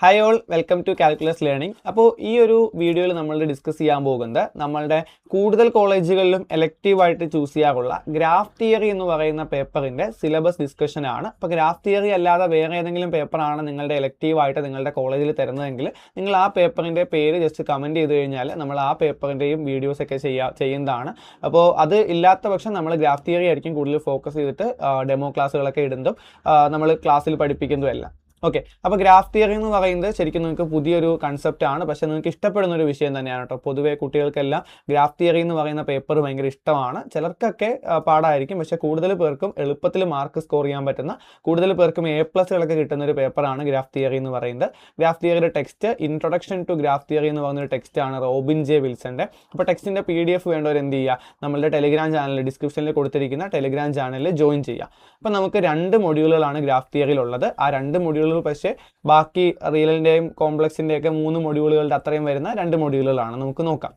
Hi all, welcome to Calculus Learning. അപ്പോൾ ഈ ഒരു വീഡിയോയിൽ നമ്മൾ ഡിസ്കസ് ചെയ്യാൻ പോകുന്നത് നമ്മളുടെ കൂടുതൽ കോളേജുകളിലും എലക്റ്റീവ് ആയിട്ട് ചൂസ് ചെയ്യാറുള്ള ഗ്രാഫ് തിയറി എന്ന് പറയുന്ന പേപ്പറിന്റെ സിലബസ് ഡിസ്കഷൻ ആണ്. അപ്പോൾ ഗ്രാഫ് തിയറി അല്ലാതെ വേറെ ഏതെങ്കിലും പേപ്പറാണ് നിങ്ങളുടെ എലക്റ്റീവ് ആയിട്ട് നിങ്ങളുടെ കോളേജിൽ തരുന്നതെങ്കിൽ നിങ്ങൾ ആ പേപ്പറിന്റെ പേര് ജസ്റ്റ് കമന്റ് ചെയ്ത് കഴിഞ്ഞാൽ നമ്മൾ ആ പേപ്പറിന്റെയും വീഡിയോസ് ഒക്കെ ചെയ്യുന്നതാണ്. അപ്പോൾ അത് ഇല്ലാത്ത പക്ഷം നമ്മൾ ഗ്രാഫ് തിയറി ആയിരിക്കും കൂടുതൽ ഫോക്കസ് ചെയ്തിട്ട് ഡെമോ ക്ലാസ്സുകളൊക്കെ ഇടുന്നതും നമ്മൾ ക്ലാസ്സിൽ പഠിപ്പിക്കുന്നതുമെല്ലാം. ഓക്കെ, അപ്പോൾ ഗ്രാഫ് തിയറി എന്ന് പറയുന്നത് ശരിക്കും നിങ്ങൾക്ക് പുതിയൊരു കൺസെപ്റ്റ് ആണ്, പക്ഷേ നിങ്ങൾക്ക് ഇഷ്ടപ്പെടുന്ന ഒരു വിഷയം തന്നെയാണ് കേട്ടോ. പൊതുവേ കുട്ടികൾക്കെല്ലാം ഗ്രാഫ് തിയറി എന്ന് പറയുന്ന പേപ്പർ ഭയങ്കര ഇഷ്ടമാണ്. ചിലർക്കൊക്കെ പാടായിരിക്കും, പക്ഷേ കൂടുതൽ പേർക്കും എളുപ്പത്തിൽ മാർക്ക് സ്കോർ ചെയ്യാൻ പറ്റുന്ന, കൂടുതൽ പേർക്കും A+കളൊക്കെ കിട്ടുന്ന ഒരു പേപ്പറാണ് ഗ്രാഫ് തിയറി എന്ന് പറയുന്നത്. ഗ്രാഫ് തിയറിയുടെ text introduction to graph theory എന്ന് പറയുന്നൊരു ടെക്സ്റ്റാണ് റോബിൻ ജെ വിൽസന്റെ. അപ്പോൾ ടെക്സ്റ്റിൻ്റെ PDF വേണ്ടവർ എന്ത് ചെയ്യുക, നമ്മളുടെ ടെലിഗ്രാം ചാനലിൽ ഡിസ്ക്രിപ്ഷനിൽ കൊടുത്തിരിക്കുന്ന ടെലിഗ്രാം ചാനലിൽ ജോയിൻ ചെയ്യുക. അപ്പോൾ നമുക്ക് 2 മൊഡ്യൂളുകളാണ് ഗ്രാഫ് തിയറിയിലുള്ളത്. ആ 2 മൊഡ്യൂളുകൾ പക്ഷേ ബാക്കി റിയലിൻ്റെയും കോംപ്ലക്സിൻ്റെയൊക്കെ 3 മൊഡ്യൂളുകളുടെ അത്രയും വരുന്ന 2 മൊഡ്യൂളുകളാണ്. നമുക്ക് നോക്കാം.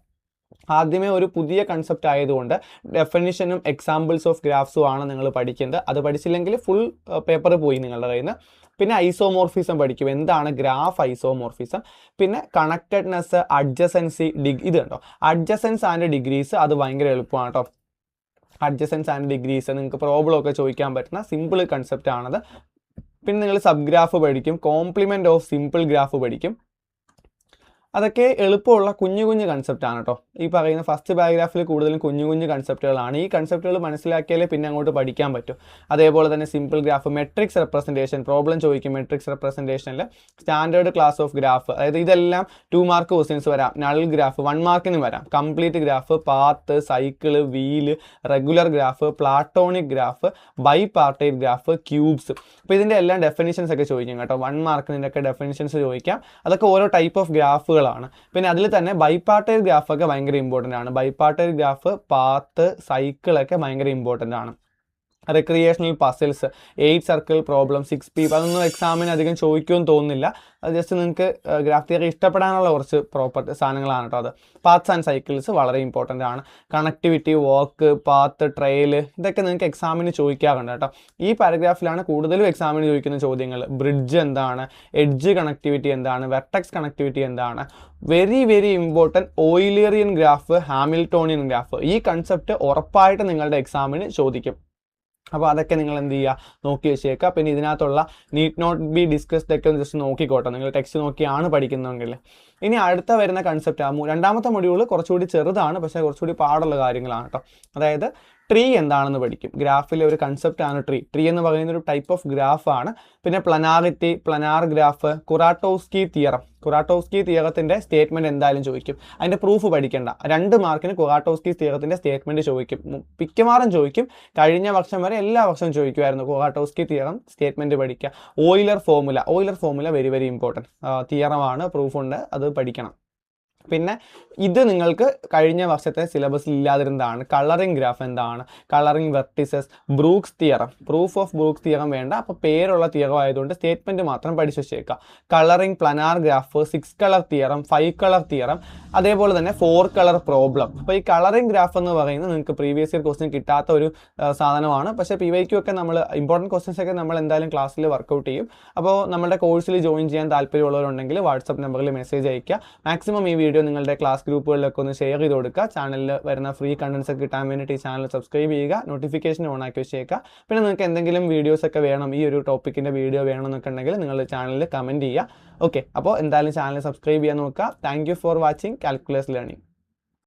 ആദ്യമേ ഒരു പുതിയ കൺസെപ്റ്റ് ആയതുകൊണ്ട് ഡെഫിനിഷനും എക്സാമ്പിൾസ് ഓഫ് ഗ്രാഫ്സും ആണ് നിങ്ങൾ പഠിക്കുന്നത്. അത് പഠിച്ചില്ലെങ്കിൽ ഫുൾ പേപ്പർ പോയി നിങ്ങളുടെ കയ്യിൽ നിന്ന്. പിന്നെ ഐസോമോർഫിസം പഠിക്കും, എന്താണ് ഗ്രാഫ് ഐസോമോർഫിസം. പിന്നെ കണക്റ്റഡ്നെസ്, അഡ്ജസൻസി, ഇത് കണ്ടോ, അഡ്ജസൻസ് ആൻഡ് ഡിഗ്രീസ്, അത് ഭയങ്കര എളുപ്പമാണ് കേട്ടോ. അഡ്ജസൻസ് ആൻഡ് ഡിഗ്രീസ് നിങ്ങൾക്ക് പ്രോബ്ലം ഒക്കെ ചോദിക്കാൻ പറ്റുന്ന സിമ്പിൾ കൺസെപ്റ്റ് ആണത്. പിന്നെ നിങ്ങൾ സബ് ഗ്രാഫ് പഠിക്കും, കോംപ്ലിമെൻറ്റ് ഓഫ് സിമ്പിൾ ഗ്രാഫ് പഠിക്കും. അതൊക്കെ എളുപ്പമുള്ള കുഞ്ഞു കുഞ്ഞു കൺസെപ്റ്റാണ് കേട്ടോ. ഈ പറയുന്ന ഫസ്റ്റ് പാരഗ്രാഫിൽ കൂടുതലും കുഞ്ഞു കുഞ്ഞു കൺസെപ്റ്റുകളാണ്. ഈ കൺസെപ്റ്റുകൾ മനസ്സിലാക്കിയാലേ പിന്നെ അങ്ങോട്ട് പഠിക്കാൻ പറ്റും. അതേപോലെ തന്നെ simple graph, matrix representation, problem ചോദിക്കും മെട്രിക്സ് റെപ്രസെൻറ്റേഷനിൽ. സ്റ്റാൻഡേർഡ് ക്ലാസ് ഓഫ് ഗ്രാഫ്, അതായത് ഇതെല്ലാം 2 മാർക്ക് ക്വസ്റ്റ്യൻസ് വരാം. നൾ ഗ്രാഫ് 1 മാർക്കിന് വരാം. Complete graph, path, cycle, wheel, regular graph, platonic graph, bipartite graph, cubes. അപ്പോൾ ഇതിൻ്റെ എല്ലാം ഡെഫിനിഷൻസ് ഒക്കെ ചോദിക്കും കേട്ടോ. 1 മാർക്കിനൊക്കെ ഡെഫിനിഷൻസ് ചോദിക്കാം. അതൊക്കെ ഓരോ ടൈപ്പ് ഓഫ് ഗ്രാഫുകൾ ആണ്. പിന്നെ അതിൽ തന്നെ ബൈപാർട്ടൈറ്റ് ഗ്രാഫ് ഒക്കെ ഭയങ്കര ഇമ്പോർട്ടൻ്റ് ആണ്. ബൈപാർട്ടൈറ്റ് ഗ്രാഫ്, പാത്ത്, സൈക്കിളൊക്കെ ഭയങ്കര ഇമ്പോർട്ടൻ്റ് ആണ്. Recreational puzzles, 8 circle problem, 6P, അതൊന്നും എക്സാമിന് അധികം ചോദിക്കുമെന്ന് തോന്നുന്നില്ല. അത് ജസ്റ്റ് നിങ്ങൾക്ക് ഗ്രാഫ് തിയറി ഇഷ്ടപ്പെടാനുള്ള കുറച്ച് സാധനങ്ങളാണ് കേട്ടോ. അത് പാത്ത്സ് ആൻഡ് സൈക്കിൾസ് വളരെ ഇമ്പോർട്ടൻ്റ് ആണ്. കണക്ടിവിറ്റി, വർക്ക്, പാത്ത്, ട്രെയിൽ, ഇതൊക്കെ നിങ്ങൾക്ക് എക്സാമിന് ചോദിക്കാറുണ്ട് കേട്ടോ. ഈ പാരഗ്രാഫിലാണ് കൂടുതലും എക്സാമിന് ചോദിക്കുന്ന ചോദ്യങ്ങൾ. ബ്രിഡ്ജ് എന്താണ്, എഡ്ജ് കണക്ടിവിറ്റി എന്താണ്, വെർട്ടെക്സ് കണക്ടിവിറ്റി എന്താണ്, very very important Eulerian graph, Hamiltonian graph. ഈ കൺസെപ്റ്റ് ഉറപ്പായിട്ട് നിങ്ങളുടെ എക്സാമിന് ചോദിക്കും. അപ്പോൾ അതൊക്കെ നിങ്ങൾ എന്ത് ചെയ്യുക, നോക്കി വെച്ചേക്കുക. പിന്നെ ഇതിനകത്തുള്ള നീഡ് നോട്ട് ബി ഡിസ്കസ്ഡ് ഒക്കെ ഒന്ന് ജസ്റ്റ് നോക്കിക്കോട്ടെ, നിങ്ങൾ ടെക്സ്റ്റ് നോക്കിയാണ് പഠിക്കുന്നതെങ്കിൽ. ഇനി അടുത്ത വരുന്ന കൺസെപ്റ്റ്, രണ്ടാമത്തെ മൊഡ്യൂൾ കുറച്ചുകൂടി ചെറുതാണ്, പക്ഷേ കുറച്ചുകൂടി പാടുള്ള കാര്യങ്ങളാണ് കേട്ടോ. അതായത് ട്രീ എന്താണെന്ന് പഠിക്കും. ഗ്രാഫിലെ ഒരു കൺസെപ്റ്റാണ് ട്രീ. ട്രീ എന്ന് പറയുന്ന ഒരു ടൈപ്പ് ഓഫ് ഗ്രാഫാണ്. പിന്നെ planarity, planar graph, Kuratowski theorem. Kuratowski തിയറത്തിൻ്റെ സ്റ്റേറ്റ്മെൻറ്റ് എന്തായാലും ചോദിക്കും. അതിൻ്റെ പ്രൂഫ് പഠിക്കേണ്ട. 2 മാർക്കിന് കുറാട്ടോവ്സ്കി തിയറത്തിൻ്റെ സ്റ്റേറ്റ്മെൻറ്റ് ചോദിക്കും. മിക്കവാറും ചോദിക്കും. കഴിഞ്ഞ വർഷം വരെ എല്ലാ വർഷവും ചോദിക്കുമായിരുന്നു. കുറാട്ടോവ്സ്കി തിയറം സ്റ്റേറ്റ്മെൻറ്റ് പഠിക്കുക. Euler formula very very important തിയറമാണ്, പ്രൂഫുണ്ട്, അത് പഠിക്കണം. പിന്നെ ഇത് നിങ്ങൾക്ക് കഴിഞ്ഞ വർഷത്തെ സിലബസിൽ ഇല്ലാതിരുന്നതാണ്. കളറിംഗ് ഗ്രാഫ് എന്താണ്, colouring vertices, Brooks theorem. Proof of Brooks theorem വേണ്ട, അപ്പോൾ പേരുള്ള തിയറം ആയതുകൊണ്ട് സ്റ്റേറ്റ്മെൻറ്റ് മാത്രം പഠിച്ചു വെച്ചേക്കുക. Colouring planar graph, 6 colour theorem, 5 colour theorem, അതേപോലെ തന്നെ 4 കളർ പ്രോബ്ലം. അപ്പോൾ ഈ കളറിംഗ് ഗ്രാഫ് എന്ന് പറയുന്നത് നിങ്ങൾക്ക് പ്രീവിയസ് ഇയർ ക്വസ്റ്റ്യൻ കിട്ടാത്ത ഒരു സാധനമാണ്. പക്ഷേ PYQ ഒക്കെ നമ്മൾ ഇമ്പോർട്ടൻറ്റ് ക്വസ്റ്റ്യൻസ് ഒക്കെ നമ്മൾ എന്തായാലും ക്ലാസ്സിൽ വർക്കൗട്ട് ചെയ്യും. അപ്പോൾ നമ്മുടെ കോഴ്സിൽ ജോയിൻ ചെയ്യാൻ താല്പര്യമുള്ളവരുണ്ടെങ്കിൽ വാട്സപ്പ് നമ്പറിൽ മെസ്സേജ് അയയ്ക്കുക. മാക്സിമം ഈ വീഡിയോ നിങ്ങളുടെ ക്ലാസ് ഗ്രൂപ്പുകളിലൊക്കെ ഒന്ന് ഷെയർ ചെയ്ത് കൊടുക്കുക. ചാനലിൽ വരുന്ന ഫ്രീ കണ്ടൻസ് ഒക്കെ കിട്ടാൻ വേണ്ടിയിട്ട് ഈ ചാനൽ സബ്സ്ക്രൈബ് ചെയ്യുക, നോട്ടിഫിക്കേഷൻ ഓൺ ആക്കി വെച്ചേക്കുക. പിന്നെ നിങ്ങൾക്ക് എന്തെങ്കിലും വീഡിയോസ് ഒക്കെ വേണം, ഈ ഒരു ടോപ്പിക്കിൻ്റെ വീഡിയോ വേണമെന്നൊക്കെ ഉണ്ടെങ്കിൽ നിങ്ങൾ ചാനലിൽ കമൻറ്റ് ചെയ്യുക. ഓക്കെ, അപ്പോൾ എന്തായാലും ചാനൽ സബ്സ്ക്രൈബ് ചെയ്യാൻ നോക്കുക. Thank you for watching calculus learning.